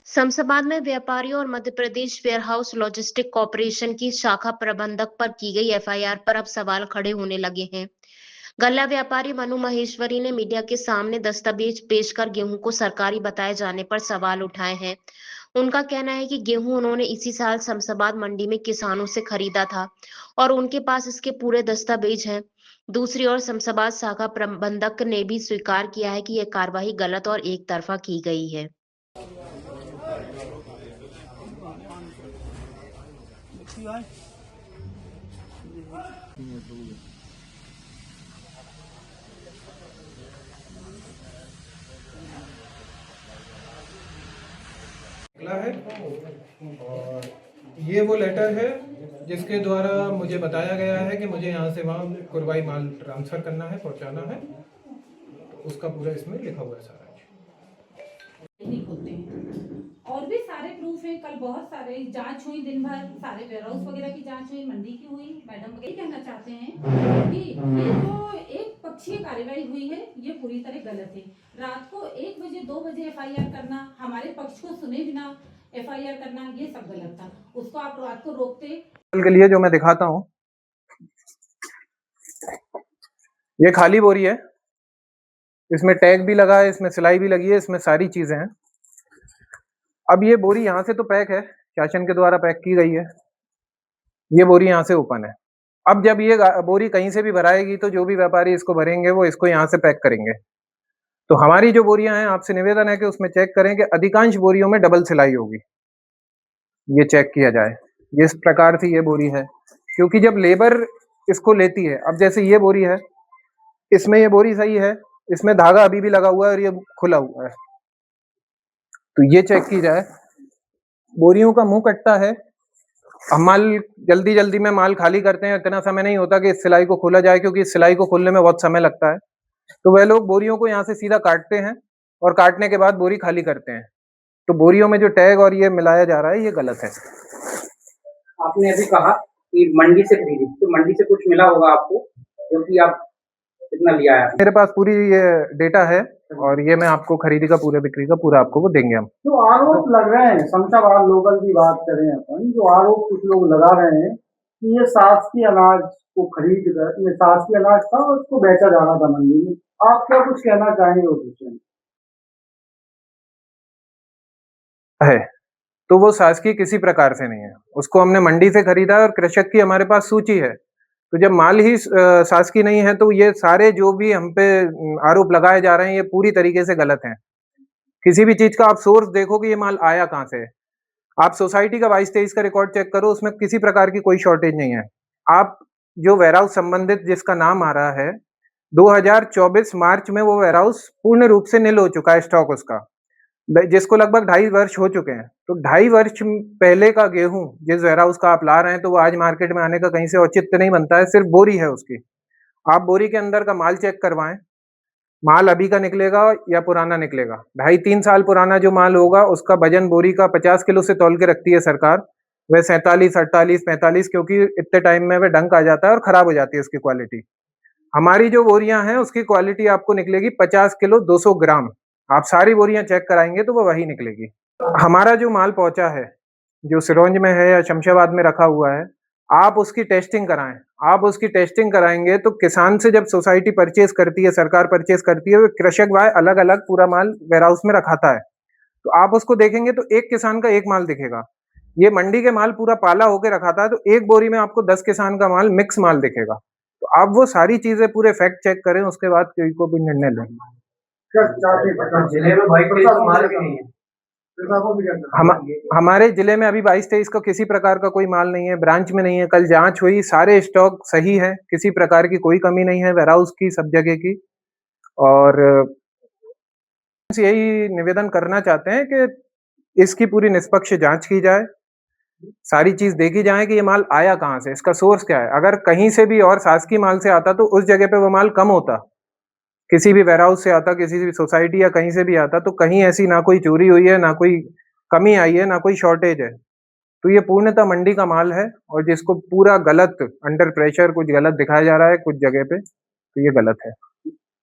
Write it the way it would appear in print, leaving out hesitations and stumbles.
शमशाबाद में व्यापारियों और Madhya Pradesh warehouse logistic corporation की शाखा प्रबंधक पर की गई एफआईआर पर अब सवाल खड़े होने लगे हैं। गल्ला व्यापारी मनु महेश्वरी ने मीडिया के सामने दस्तावेज पेश कर गेहूं को सरकारी बताए जाने पर सवाल उठाए हैं। उनका कहना है कि गेहूं उन्होंने इसी साल शमशाबाद मंडी में किसानों से खरीदा था और उनके पास इसके पूरे दस्तावेज हैं। दूसरी ओर शमशाबाद शाखा प्रबंधक ने भी स्वीकार किया है कि यह कार्रवाई गलत और एक तरफा की गई है। निकला है और ये वो लेटर है जिसके द्वारा मुझे बताया गया है कि मुझे यहाँ से वहाँ कुरवाई माल ट्रांसफ़र करना है, पहुँचाना है। तो उसका पूरा इसमें लिखा हुआ है सारा। होते हैं और भी सारे प्रूफ हैं। कल बहुत सारे जांच हुई, दिन भर सारे वेयरहाउस वगैरह की जांच हुई, मंडी की हुई। मैडम वगैरह कहना चाहते हैं कि ये जो एक पक्षीय कार्यवाही हुई है ये पूरी तरह गलत है। रात को 1 बजे 2 बजे एफआईआर करना, हमारे पक्ष को सुने बिना एफआईआर करना, ये सब गलत था। उसको आप रात को रोकते। के लिए जो मैं दिखाता हूँ, ये खाली बोरी है, इसमें टैग भी लगा है, इसमें सिलाई भी लगी है, इसमें सारी चीजें हैं। अब ये बोरी यहाँ से तो पैक है, शासन के द्वारा पैक की गई है। ये बोरी यहाँ से ओपन है। अब जब ये बोरी कहीं से भी भराएगी तो जो भी व्यापारी इसको भरेंगे वो इसको यहाँ से पैक करेंगे। तो हमारी जो बोरियां हैं, आपसे निवेदन है कि उसमें चेक करें कि अधिकांश बोरियों में डबल सिलाई होगी, ये चेक किया जाए। जिस प्रकार से ये बोरी है, क्योंकि जब लेबर इसको लेती है, अब जैसे ये बोरी है, इसमें ये बोरी सही है, इसमें धागा अभी भी लगा हुआ है और ये खुला हुआ है, तो ये चेक की जाए। बोरियों का मुंह कटता है, हम माल जल्दी जल्दी में माल खाली करते हैं, इतना समय नहीं होता कि इस सिलाई को खोला जाए, क्योंकि इस सिलाई को खोलने में बहुत समय लगता है। तो वह लोग बोरियों को यहाँ से सीधा काटते हैं और काटने के बाद बोरी खाली करते हैं। तो बोरियों में जो टैग और ये मिलाया जा रहा है, ये गलत है। आपने अभी कहा कि मंडी से खरीदी, तो मंडी से कुछ मिला होगा आपको, क्योंकि आप कितना लिया है? मेरे पास पूरी ये डेटा है और ये मैं आपको खरीदी का पूरे बिक्री का पूरा आपको वो देंगे हम। जो आरोप लग रहे हैं, शमशाबाद लोकल की बात करें अपन, जो आरोप कुछ लोग लगा रहे हैं कि ये शासकीय अनाज को खरीद कर, ये शासकीय अनाज था और उसको बेचा जा रहा था मंडी में, आप क्या कुछ कहना चाहेंगे उस विषय में? है तो वो शासकीय किसी प्रकार से नहीं है, उसको हमने मंडी से खरीदा है और कृषक की हमारे पास सूची है। तो जब माल ही शासकीय नहीं है तो ये सारे जो भी हम पे आरोप लगाए जा रहे हैं, ये पूरी तरीके से गलत हैं। किसी भी चीज का आप सोर्स देखो कि ये माल आया कहाँ से है। आप सोसाइटी का 22-23 का रिकॉर्ड चेक करो, उसमें किसी प्रकार की कोई शॉर्टेज नहीं है। आप जो वेयरहाउस संबंधित जिसका नाम आ रहा है, 2024 मार्च में वो वेयरहाउस पूर्ण रूप से निल हो चुका है, स्टॉक उसका, जिसको लगभग 2.5 वर्ष हो चुके हैं। तो 2.5 वर्ष पहले का गेहूं जिस वेयरहाउस का आप ला रहे हैं, तो वो आज मार्केट में आने का कहीं से औचित्य नहीं बनता है। सिर्फ बोरी है उसकी, आप बोरी के अंदर का माल चेक करवाएं, माल अभी का निकलेगा या पुराना निकलेगा। 2.5-3 साल पुराना जो माल होगा, उसका वजन बोरी का 50 किलो से तौल के रखती है सरकार, वह 47, 48, 45, क्योंकि इतने टाइम में वह डंक आ जाता है और खराब हो जाती है उसकी क्वालिटी। हमारी जो बोरियां हैं उसकी क्वालिटी आपको निकलेगी 50 किलो 200 ग्राम। आप सारी बोरियां चेक कराएंगे तो वो वही निकलेगी। हमारा जो माल पहुंचा है, जो सिरोंज में है या शमशाबाद में रखा हुआ है, आप उसकी टेस्टिंग कराएं। आप उसकी टेस्टिंग कराएंगे तो किसान से जब सोसाइटी परचेज करती है, सरकार परचेज करती है, वो कृषक भाई अलग अलग पूरा माल वेयरहाउस में रखाता है। तो आप उसको देखेंगे तो एक किसान का एक माल दिखेगा। ये मंडी के माल पूरा पाला होके रखाता है, तो एक बोरी में आपको 10 किसान का माल मिक्स माल दिखेगा। तो आप वो सारी चीजें पूरे फैक्ट चेक करें, उसके बाद कोई भी निर्णय लें। जिले में 22-23 का माल भी नहीं है। हमारे जिले में अभी 22-23 का किसी प्रकार का कोई माल नहीं है, ब्रांच में नहीं है। कल जांच हुई, सारे स्टॉक सही है, किसी प्रकार की कोई कमी नहीं है वेयरहाउस की, सब जगह की। और यही निवेदन करना चाहते हैं कि इसकी पूरी निष्पक्ष जांच की जाए, सारी चीज देखी जाए कि ये माल आया कहाँ से, इसका सोर्स क्या है। अगर कहीं से भी और शासकीय माल से आता तो उस जगह पे वो माल कम होता, किसी भी वेयरहाउस से आता, किसी भी सोसाइटी या कहीं से भी आता, तो कहीं ऐसी ना कोई चोरी हुई है, ना कोई कमी आई है, ना कोई शॉर्टेज है। तो ये पूर्णतः मंडी का माल है और जिसको पूरा गलत अंडर प्रेशर कुछ गलत दिखाया जा रहा है कुछ जगह पे, तो ये गलत है।